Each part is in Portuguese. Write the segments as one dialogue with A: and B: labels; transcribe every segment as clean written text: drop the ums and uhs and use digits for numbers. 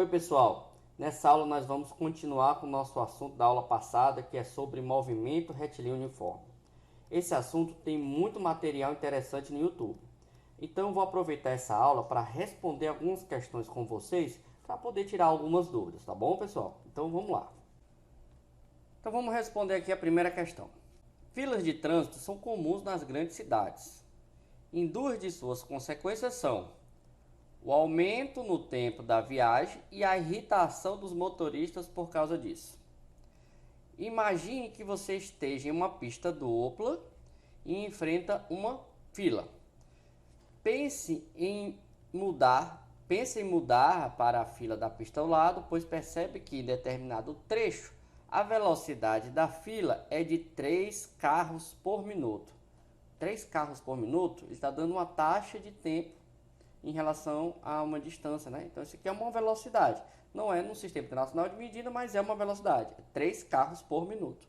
A: Oi pessoal, nessa aula nós vamos continuar com o nosso assunto da aula passada, que é sobre movimento retilíneo uniforme. Esse assunto tem muito material interessante no YouTube. Então eu vou aproveitar essa aula para responder algumas questões com vocês, para poder tirar algumas dúvidas, tá bom pessoal? Então vamos lá. Então vamos responder aqui a primeira questão. Filas de trânsito são comuns nas grandes cidades. Em duas de suas consequências são o aumento no tempo da viagem e a irritação dos motoristas por causa disso. Imagine que você esteja em uma pista dupla e enfrenta uma fila. Pense em mudar para a fila da pista ao lado, pois percebe que em determinado trecho a velocidade da fila é de 3 carros por minuto. 3 carros por minuto está dando uma taxa de tempo em relação a uma distância, né? Então isso aqui é uma velocidade. Não é no Sistema Internacional de Medida, mas é uma velocidade. 3 carros por minuto.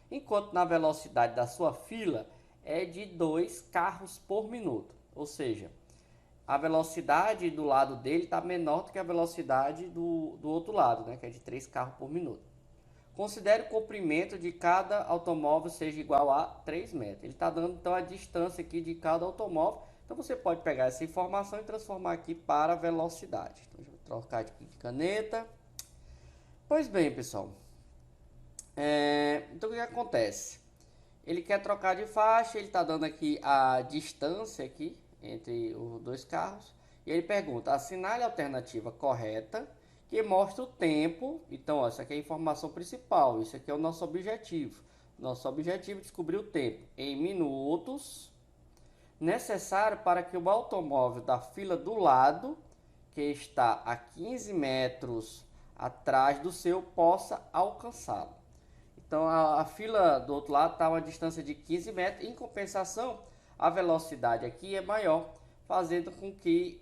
A: Enquanto na velocidade da sua fila é de 2 carros por minuto. Ou seja, a velocidade do lado dele está menor do que a velocidade do outro lado, né? Que é de 3 carros por minuto. Considere o comprimento de cada automóvel seja igual a 3 metros. Ele está dando então a distância aqui de cada automóvel. Então você pode pegar essa informação e transformar aqui para velocidade. Então eu vou trocar aqui de caneta. Pois bem, pessoal. Então o que acontece? Ele quer trocar de faixa, ele está dando aqui a distância aqui entre os dois carros. E ele pergunta, assinale a alternativa correta que mostra o tempo. Então, ó, essa aqui é a informação principal, isso aqui é o nosso objetivo. Nosso objetivo é descobrir o tempo em minutos necessário para que o automóvel da fila do lado, que está a 15 metros atrás do seu, possa alcançá-lo. Então a fila do outro lado está a uma distância de 15 metros, em compensação a velocidade aqui é maior, fazendo com que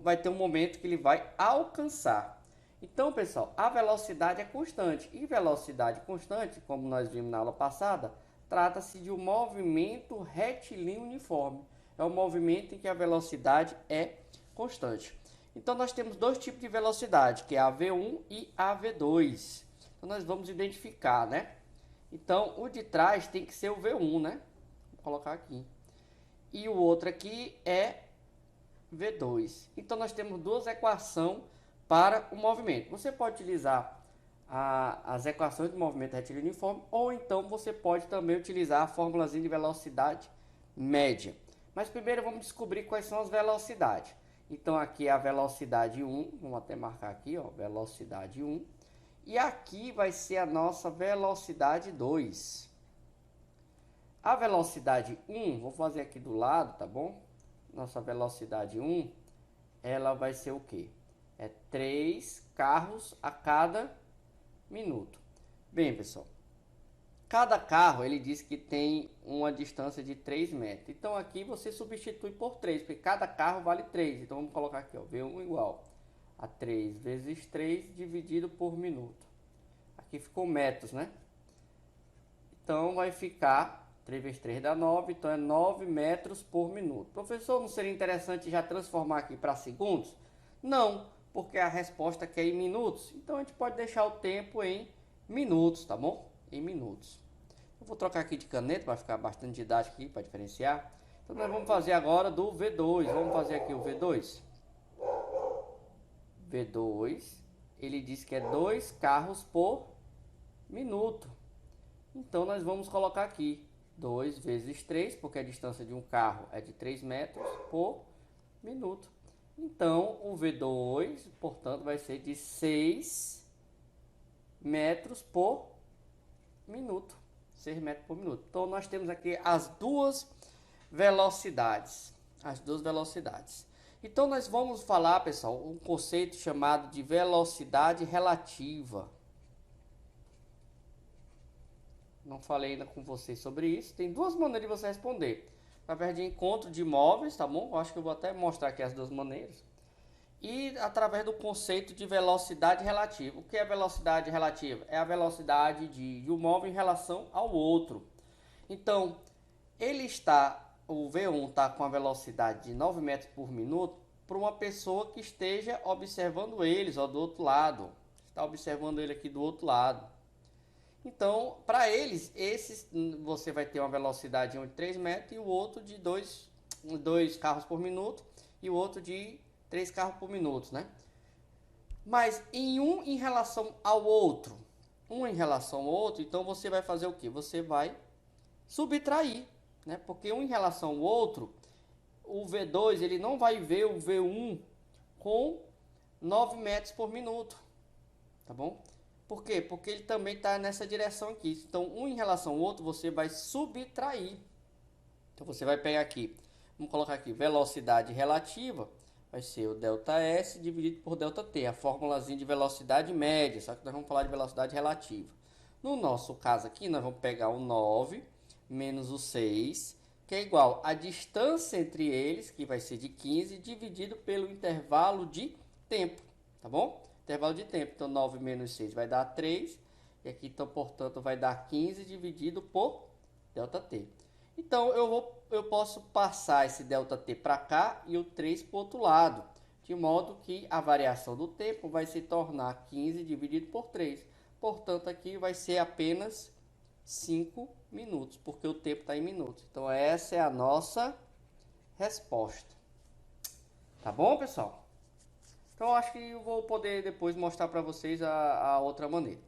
A: vai ter um momento que ele vai alcançar. Então pessoal, a velocidade é constante, e velocidade constante, como nós vimos na aula passada, trata-se de um movimento retilíneo uniforme. É um movimento em que a velocidade é constante. Então nós temos dois tipos de velocidade, que é a V1 e a V2. Então nós vamos identificar, né? Então o de trás tem que ser o V1, né? Vou colocar aqui. E o outro aqui é V2. Então nós temos duas equações para o movimento. Você pode utilizar as equações do movimento retilíneo uniforme, ou então você pode também utilizar a fórmulazinha de velocidade média. Mas primeiro vamos descobrir quais são as velocidades. Então aqui é a velocidade 1, vamos até marcar aqui, ó, velocidade 1. E aqui vai ser a nossa velocidade 2. A velocidade 1, vou fazer aqui do lado, tá bom? Nossa velocidade 1, ela vai ser o quê? É 3 carros a cada minuto. Bem, pessoal, cada carro ele diz que tem uma distância de 3 metros. Então aqui você substitui por 3, porque cada carro vale 3. Então vamos colocar aqui, ó, V1 igual a 3 vezes 3 dividido por minuto. Aqui ficou metros, né? Então vai ficar 3 vezes 3 dá 9, então é 9 metros por minuto. Professor, não seria interessante já transformar aqui para segundos? Não, porque a resposta aqui é em minutos. Então a gente pode deixar o tempo em minutos, tá bom? Em minutos. Eu vou trocar aqui de caneta para ficar bastante didático aqui, para diferenciar. Então nós vamos fazer agora do V2. Vamos fazer aqui o V2. V2, ele diz que é 2 carros por minuto. Então nós vamos colocar aqui 2 vezes 3, porque a distância de um carro é de 3 metros por minuto. Então o V2, portanto, vai ser de 6 metros por minuto. 6 metros por minuto. Então nós temos aqui as duas velocidades. As duas velocidades. Então nós vamos falar, pessoal, um conceito chamado de velocidade relativa. Não falei ainda com vocês sobre isso. Tem duas maneiras de você responder. Através de encontro de móveis, tá bom? Eu acho que eu vou até mostrar aqui as duas maneiras. E através do conceito de velocidade relativa. O que é velocidade relativa? É a velocidade de um móvel em relação ao outro. Então, o V1 está com a velocidade de 9 metros por minuto. para uma pessoa que esteja observando eles, ó, do outro lado. Está observando ele aqui do outro lado. Então, para eles, esses você vai ter uma velocidade de 3 metros e o outro de 2 carros por minuto e o outro de 3 carros por minuto, né? Mas em relação ao outro, então você vai fazer o que? Você vai subtrair, né? Porque um em relação ao outro, o V2 ele não vai ver o V1 com 9 metros por minuto, tá bom? Por quê? Porque ele também está nessa direção aqui. Então, um em relação ao outro, você vai subtrair. Então, você vai pegar aqui, vamos colocar aqui, velocidade relativa, vai ser o ΔS dividido por ΔT, a formulazinha de velocidade média, só que nós vamos falar de velocidade relativa. No nosso caso aqui, nós vamos pegar o 9 menos o 6, que é igual a distância entre eles, que vai ser de 15, dividido pelo intervalo de tempo, tá bom? Intervalo de tempo, então 9 menos 6 vai dar 3, e aqui, então, portanto, vai dar 15 dividido por ΔT. Então, eu posso passar esse ΔT para cá e o 3 para o outro lado, de modo que a variação do tempo vai se tornar 15 dividido por 3. Portanto, aqui vai ser apenas 5 minutos, porque o tempo está em minutos. Então, essa é a nossa resposta. Tá bom, pessoal? Então, eu acho que eu vou poder depois mostrar para vocês a outra maneira.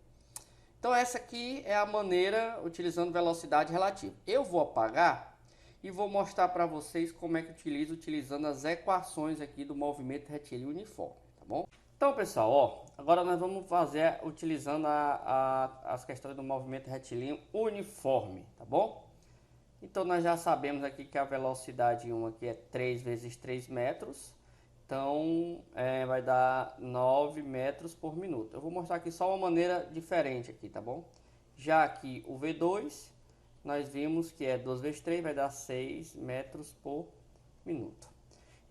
A: Então, essa aqui é a maneira utilizando velocidade relativa. Eu vou apagar e vou mostrar para vocês como é que utilizo utilizando as equações aqui do movimento retilíneo uniforme, tá bom? Então, pessoal, ó, agora nós vamos fazer utilizando as questões do movimento retilíneo uniforme, tá bom? Então, nós já sabemos aqui que a velocidade 1 aqui é 3 vezes 3 metros. Então, vai dar 9 metros por minuto. Eu vou mostrar aqui só uma maneira diferente aqui, tá bom? Já aqui o V2, nós vimos que é 2 vezes 3, vai dar 6 metros por minuto.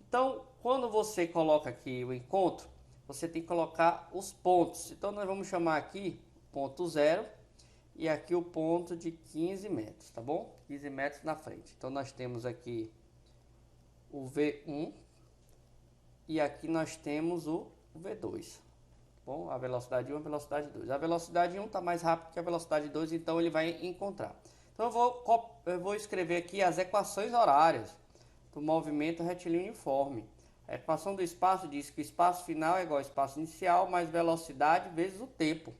A: Então, quando você coloca aqui o encontro, você tem que colocar os pontos. Então, nós vamos chamar aqui ponto 0 e aqui o ponto de 15 metros, tá bom? 15 metros na frente. Então, nós temos aqui o V1. E aqui nós temos o V2. Bom, a velocidade 1 e a velocidade 2. A velocidade 1 está mais rápido que a velocidade 2, então ele vai encontrar. Então eu vou escrever aqui as equações horárias do movimento retilíneo uniforme. A equação do espaço diz que o espaço final é igual ao espaço inicial mais velocidade vezes o tempo.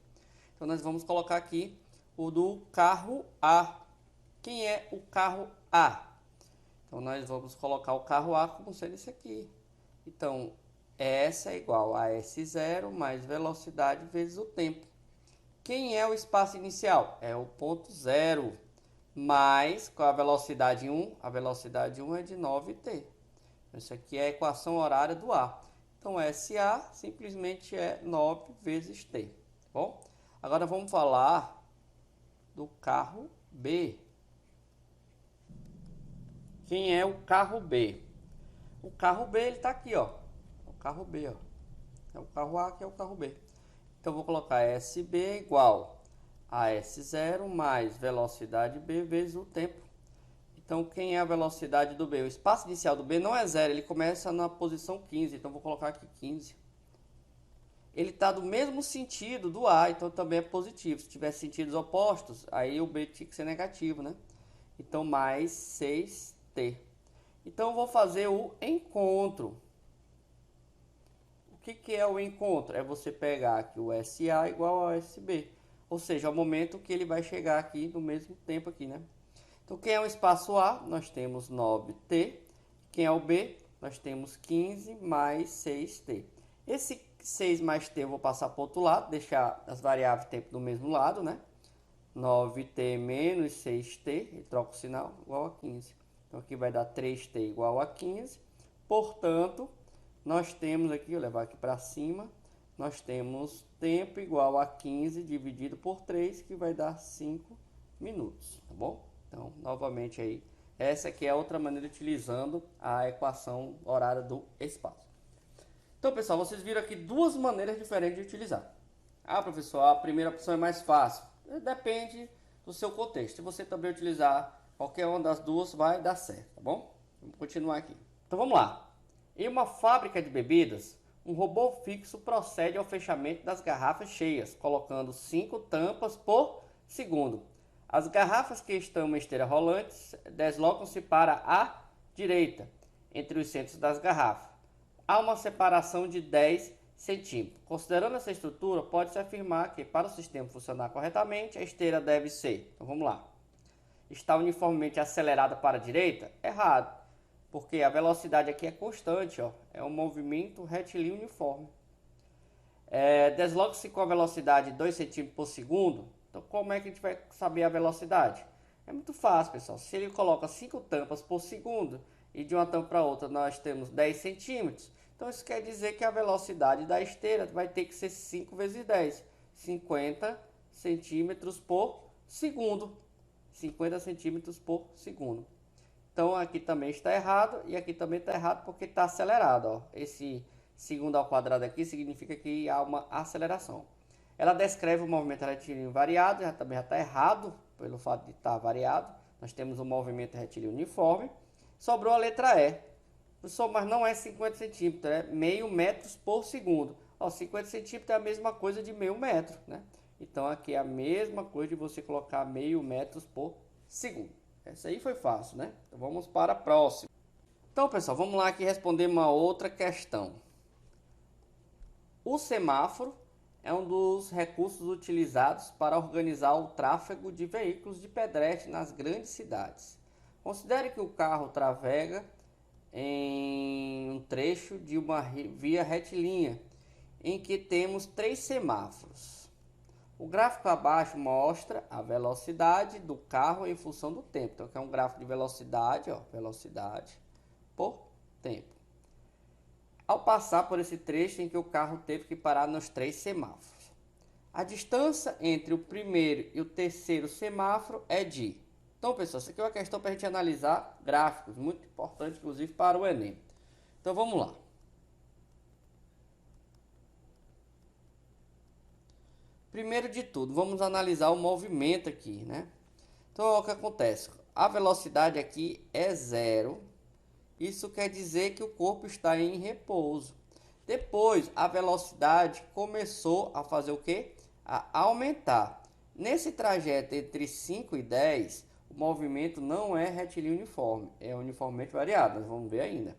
A: Então nós vamos colocar aqui o do carro A. Quem é o carro A? Então nós vamos colocar o carro A como sendo esse aqui. Então, S é igual a S0 mais velocidade vezes o tempo. Quem é o espaço inicial? É o ponto 0, mais com a velocidade 1. A velocidade 1 é de 9t. Isso aqui é a equação horária do A. Então, SA simplesmente é 9 vezes t. Bom, agora vamos falar do carro B. Quem é o carro B? O carro B, ele está aqui, ó. O carro B, ó. É o carro A, que é o carro B. Então, eu vou colocar SB igual a S0 mais velocidade B vezes o tempo. Então, quem é a velocidade do B? O espaço inicial do B não é 0, ele começa na posição 15. Então, eu vou colocar aqui 15. Ele está do mesmo sentido do A, então também é positivo. Se tiver sentidos opostos, aí o B tinha que ser negativo, né? Então, mais 6t. Então, eu vou fazer o encontro. O que é o encontro? É você pegar aqui o SA igual ao SB. Ou seja, é o momento que ele vai chegar aqui no mesmo tempo aqui, né? Então, quem é o espaço A? Nós temos 9t. Quem é o B? Nós temos 15 mais 6t. Esse 6 mais t eu vou passar para o outro lado, deixar as variáveis de tempo do mesmo lado, né? 9t menos 6t, e troca o sinal, igual a 15. Então, aqui vai dar 3t igual a 15. Portanto, nós temos aqui, vou levar aqui para cima, nós temos tempo igual a 15 dividido por 3, que vai dar 5 minutos, tá bom? Então, novamente aí, essa aqui é outra maneira utilizando a equação horária do espaço. Então, pessoal, vocês viram aqui duas maneiras diferentes de utilizar. Ah, professor, a primeira opção é mais fácil. Depende do seu contexto. Se você também utilizar qualquer uma das duas, vai dar certo, tá bom? Vamos continuar aqui. Então, vamos lá. Em uma fábrica de bebidas, um robô fixo procede ao fechamento das garrafas cheias, colocando 5 tampas por segundo. As garrafas que estão em esteira rolante deslocam-se para a direita, entre os centros das garrafas. Há uma separação de 10 centímetros. Considerando essa estrutura, pode-se afirmar que, para o sistema funcionar corretamente, a esteira deve ser, então vamos lá, está uniformemente acelerada para a direita? Errado, porque a velocidade aqui é constante, ó, é um movimento retilíneo uniforme. Desloca-se com a velocidade de 2 centímetros por segundo. Então, como é que a gente vai saber a velocidade? É muito fácil, pessoal. Se ele coloca 5 tampas por segundo e de uma tampa para outra nós temos 10 centímetros, então isso quer dizer que a velocidade da esteira vai ter que ser 5 vezes 10, 50 centímetros por segundo. 50 centímetros por segundo. Então aqui também está errado e aqui também está errado porque está acelerado. Ó. Esse segundo ao quadrado aqui significa que há uma aceleração. Ela descreve o movimento retilíneo variado, também já está errado pelo fato de estar variado. Nós temos um movimento retilíneo uniforme. Sobrou a letra E. Professor, mas não é 50 centímetros, é meio metros por segundo. Ó, 50 centímetros é a mesma coisa de meio metro, né? Então aqui é a mesma coisa de você colocar meio metros por segundo. Essa aí foi fácil, né? Então vamos para a próxima. Então, pessoal, vamos lá aqui responder uma outra questão. O semáforo é um dos recursos utilizados para organizar o tráfego de veículos de pedestre nas grandes cidades. Considere que o carro trafega em um trecho de uma via retilínea, em que temos 3 semáforos. O gráfico abaixo mostra a velocidade do carro em função do tempo. Então, aqui é um gráfico de velocidade, ó, velocidade por tempo. Ao passar por esse trecho em que o carro teve que parar nos 3 semáforos. A distância entre o primeiro e o terceiro semáforo é de... Então, pessoal, isso aqui é uma questão para a gente analisar gráficos, muito importante, inclusive, para o Enem. Então, vamos lá. Primeiro de tudo, vamos analisar o movimento aqui, né? Então, olha o que acontece. A velocidade aqui é 0. Isso quer dizer que o corpo está em repouso. Depois, a velocidade começou a fazer o quê? A aumentar. Nesse trajeto entre 5 e 10, o movimento não é retilíneo uniforme, é uniformemente variado. Nós vamos ver ainda.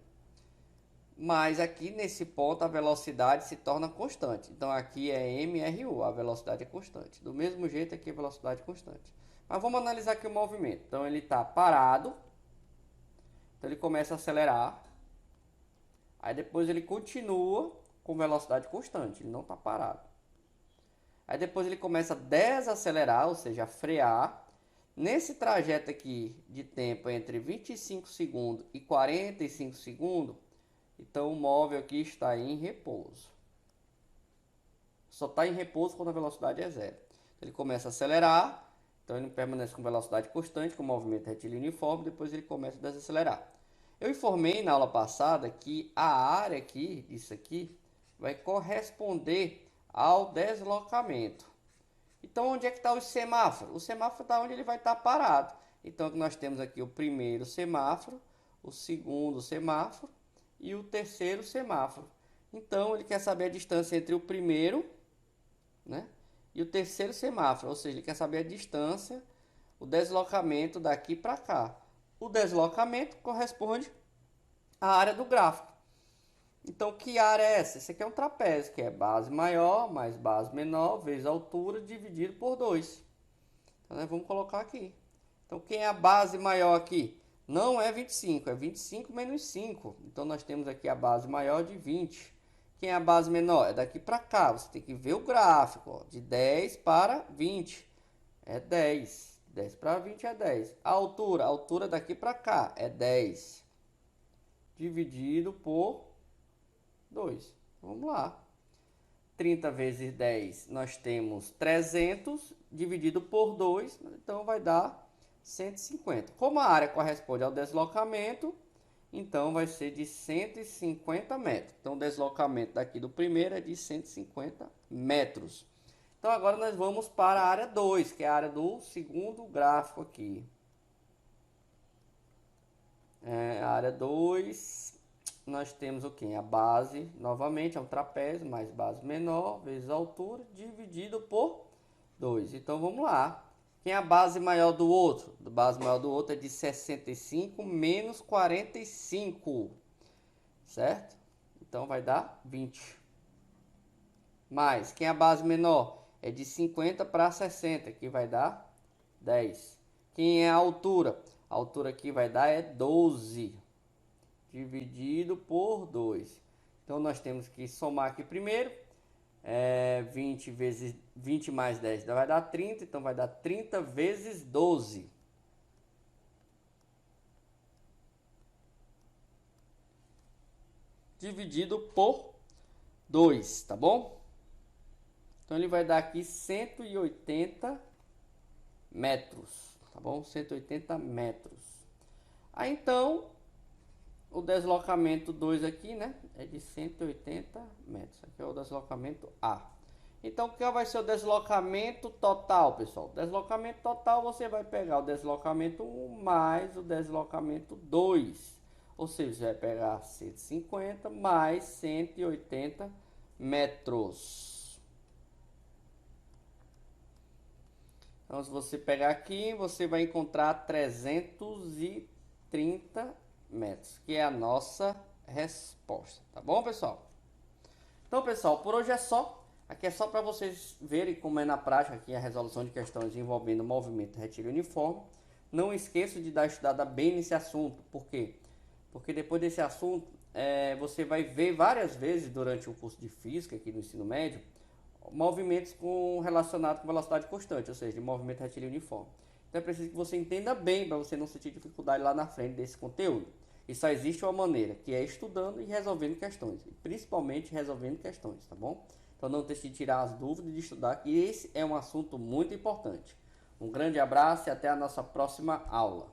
A: Mas aqui nesse ponto a velocidade se torna constante. Então aqui é MRU, a velocidade é constante. Do mesmo jeito aqui a velocidade é constante. Mas vamos analisar aqui o movimento. Então ele está parado. Então ele começa a acelerar. Aí depois ele continua com velocidade constante. Ele não está parado. Aí depois ele começa a desacelerar, ou seja, a frear. Nesse trajeto aqui de tempo entre 25 segundos e 45 segundos, então o móvel aqui está em repouso. Só está em repouso quando a velocidade é 0. Ele começa a acelerar, então ele permanece com velocidade constante, com movimento retilíneo uniforme, depois ele começa a desacelerar. Eu informei na aula passada que a área aqui, isso aqui, vai corresponder ao deslocamento. Então onde é que está o semáforo? O semáforo está onde ele vai estar parado. Então nós temos aqui o primeiro semáforo, o segundo semáforo e o terceiro semáforo. Então, ele quer saber a distância entre o primeiro, né, e o terceiro semáforo. Ou seja, ele quer saber a distância, o deslocamento daqui para cá. O deslocamento corresponde à área do gráfico. Então, que área é essa? Esse aqui é um trapézio, que é base maior mais base menor vezes a altura dividido por 2. Então, nós vamos colocar aqui. Então, quem é a base maior aqui? Não é 25, é 25 menos 5. Então, nós temos aqui a base maior de 20. Quem é a base menor? É daqui para cá. Você tem que ver o gráfico. Ó, de 10 para 20 é 10. 10 para 20 é 10. A altura daqui para cá é 10. Dividido por 2. Vamos lá. 30 vezes 10, nós temos 300. Dividido por 2, então vai dar 150. Como a área corresponde ao deslocamento, então vai ser de 150 metros. Então o deslocamento daqui do primeiro é de 150 metros. Então agora nós vamos para a área 2, que é a área do segundo gráfico aqui. A área 2, nós temos o quê? A base, novamente, é um trapézio, mais base menor, vezes a altura, dividido por 2. Então, vamos lá. Quem é a base maior do outro? A base maior do outro é de 65 menos 45, certo? Então, vai dar 20. Mais, quem é a base menor? É de 50 para 60, que vai dar 10. Quem é a altura? A altura aqui vai dar é 12, dividido por 2. Então, nós temos que somar aqui primeiro. 20 vezes 20 mais 10 vai dar 30, então vai dar 30 vezes 12. Dividido por 2, tá bom? Então ele vai dar aqui 180 metros, tá bom? 180 metros. Aí então, o deslocamento 2 aqui, né? É de 180 metros. Aqui é o deslocamento A. Então, qual vai ser o deslocamento total, pessoal? O deslocamento total, você vai pegar o deslocamento 1 mais o deslocamento 2. Ou seja, você vai pegar 150 mais 180 metros. Então, se você pegar aqui, você vai encontrar 330 metros, que é a nossa resposta. Tá bom, pessoal? Então, pessoal, por hoje é só. Aqui é só para vocês verem como é na prática aqui a resolução de questões envolvendo movimento retilíneo uniforme. Não esqueça de dar estudada bem nesse assunto. Por quê? Porque depois desse assunto, você vai ver várias vezes durante o curso de Física aqui no ensino médio, movimentos relacionados com velocidade constante, ou seja, de movimento retilíneo uniforme. Então é preciso que você entenda bem para você não sentir dificuldade lá na frente desse conteúdo. E só existe uma maneira, que é estudando e resolvendo questões. E principalmente resolvendo questões, tá bom? Então não deixe de tirar as dúvidas de estudar, que esse é um assunto muito importante. Um grande abraço e até a nossa próxima aula.